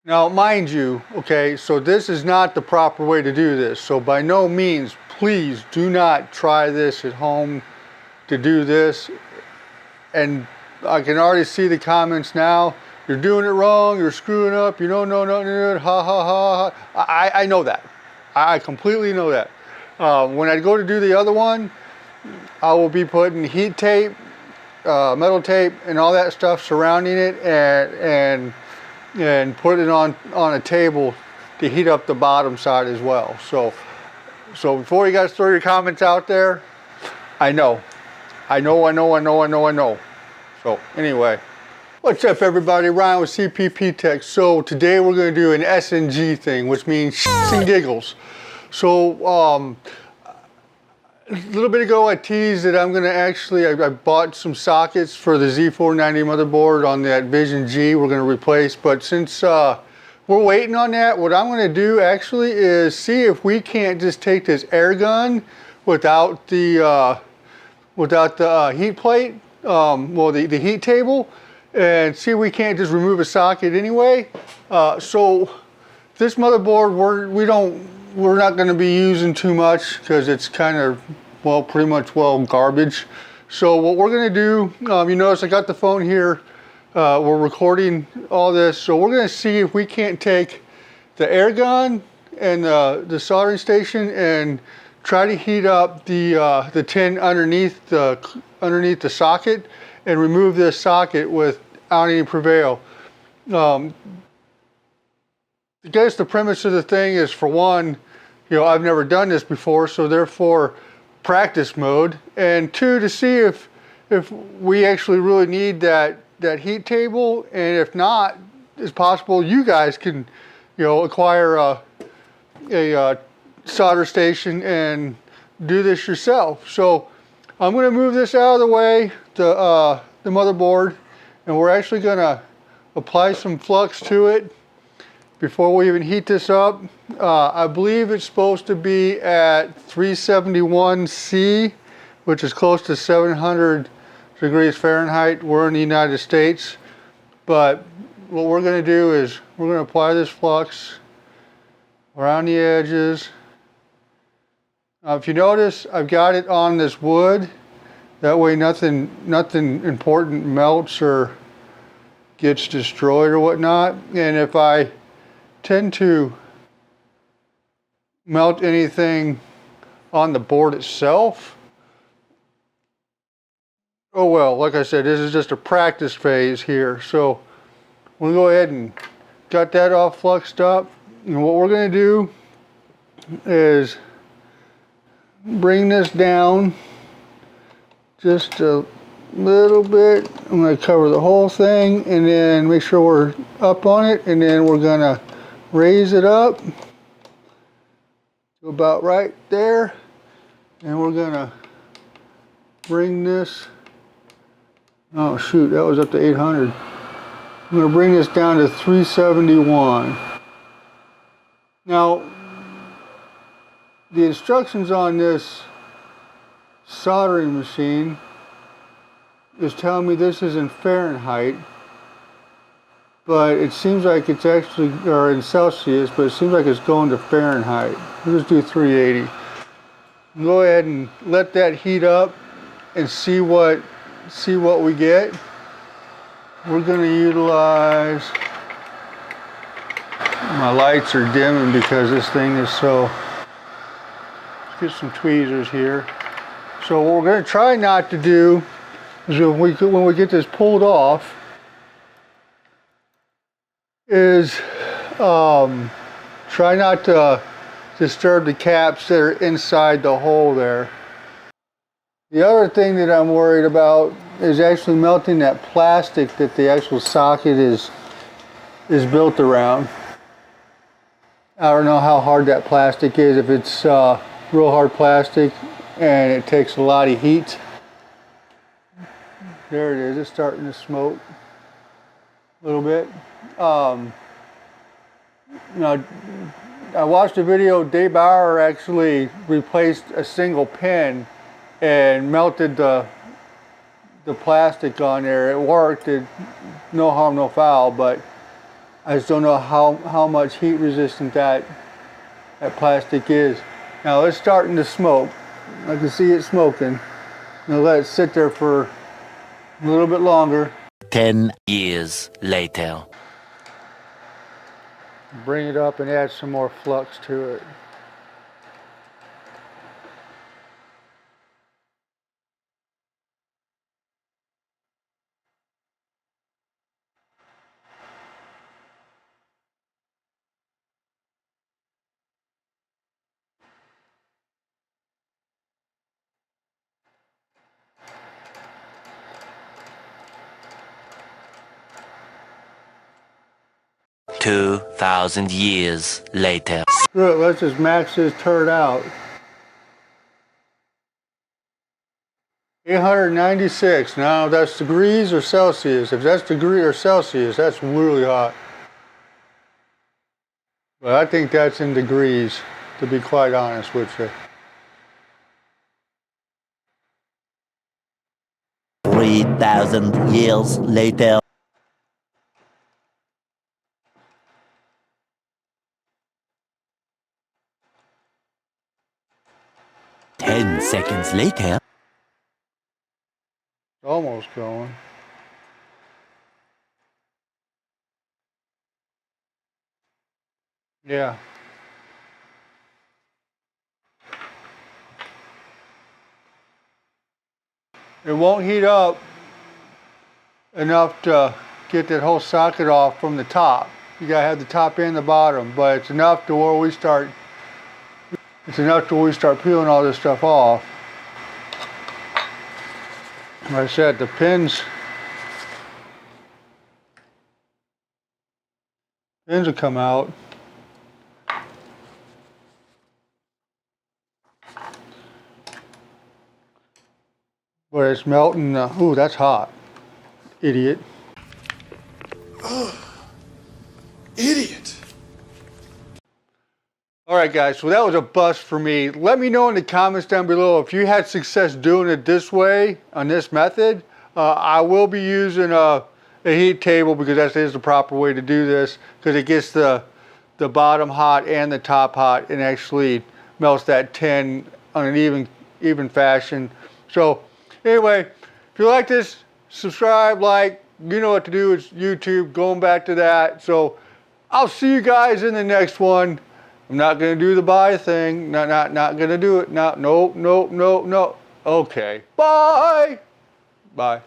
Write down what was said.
Now, mind you, okay, so this is not the proper way to do this. So by no means, please do not try this at home to do this. And I can already see the comments now. You're doing it wrong, you're screwing up, you don't know nothing, ha ha ha. I know that. I completely know that. When I go to do the other one, I will be putting heat tape, metal tape, and all that stuff surrounding it, and put it on a table to heat up the bottom side as well. So before you guys throw your comments out there, I know. So anyway, what's up everybody? Ryan with CPP Tech. So today we're going to do an S&G thing, which means shits and giggles. So a little bit ago I teased that I'm going to actually, I bought some sockets for the Z490 motherboard on that Vision G we're going to replace, but since we're waiting on that, what I'm going to do actually is see if we can't just take this air gun without the heat plate, well the heat table, and see if we can't just remove a socket anyway. So this motherboard we're not going to be using too much because it's kind of, well, pretty much, well, garbage. So what we're going to do, you notice I got the phone here, we're recording all this, so we're going to see if we can't take the air gun and the soldering station and try to heat up the tin underneath the socket and remove this socket without any prevail. I guess the premise of the thing is, for one, you know, I've never done this before, so therefore practice mode, and two, to see if we actually really need that heat table, and if not, it's possible you guys can, you know, acquire a solder station and do this yourself. So I'm going to move this out of the way, the motherboard, and we're actually going to apply some flux to it before we even heat this up. I believe it's supposed to be at 371 C, which is close to 700 degrees Fahrenheit. We're in the United States, but what we're going to do is we're going to apply this flux around the edges. If you notice, I've got it on this wood. That way nothing important melts or gets destroyed or whatnot. And if I tend to melt anything on the board itself, oh well, like I said, this is just a practice phase here. So we'll go ahead and got that all fluxed up. And what we're going to do is bring this down just a little bit. I'm going to cover the whole thing and then make sure we're up on it, and then we're going to raise it up to about right there, and we're going to bring this, oh shoot, that was up to 800. I'm going to bring this down to 371. Now, the instructions on this soldering machine is telling me this is in Fahrenheit, but it seems like it's actually, or in Celsius, but it seems like it's going to Fahrenheit. We'll just do 380. Go ahead and let that heat up and see what we get. We're going to utilize, my lights are dimming because this thing is so, let's get some tweezers here. So what we're going to try not to do is when we get this pulled off is try not to disturb the caps that are inside the hole there. The other thing that I'm worried about is actually melting that plastic that the actual socket is built around. I don't know how hard that plastic is, if it's real hard plastic and it takes a lot of heat. There it is, it's starting to smoke a little bit. You know, I watched a video, Dave Bauer actually replaced a single pin and melted the plastic on there. It worked, no harm, no foul, but I just don't know how much heat resistant that plastic is. Now it's starting to smoke. I can see it smoking. Now let it sit there for a little bit longer. 10 years later. Bring it up and add some more flux to it. $2,000 years later. Good, let's just max this turd out. 896. Now that's degrees or Celsius. If that's degree or Celsius, that's really hot. But I think that's in degrees, to be quite honest with you. 3,000 years later. Ten seconds later. Almost going. Yeah. It won't heat up enough to get that whole socket off from the top. You gotta have the top and the bottom, but it's enough to where we start. It's enough to where we start peeling all this stuff off. Like I said, the pins will come out. But it's melting. Ooh, that's hot. Idiot. Idiot. Alright guys, so that was a bust for me. Let me know in the comments down below if you had success doing it this way, on this method. I will be using a heat table because that is the proper way to do this, because it gets the bottom hot and the top hot and actually melts that tin on an even fashion. So anyway, if you like this, subscribe, like, you know what to do. It's YouTube, going back to that. So I'll see you guys in the next one. I'm not going to do the buy thing. Not going to do it. No. Okay. Bye. Bye.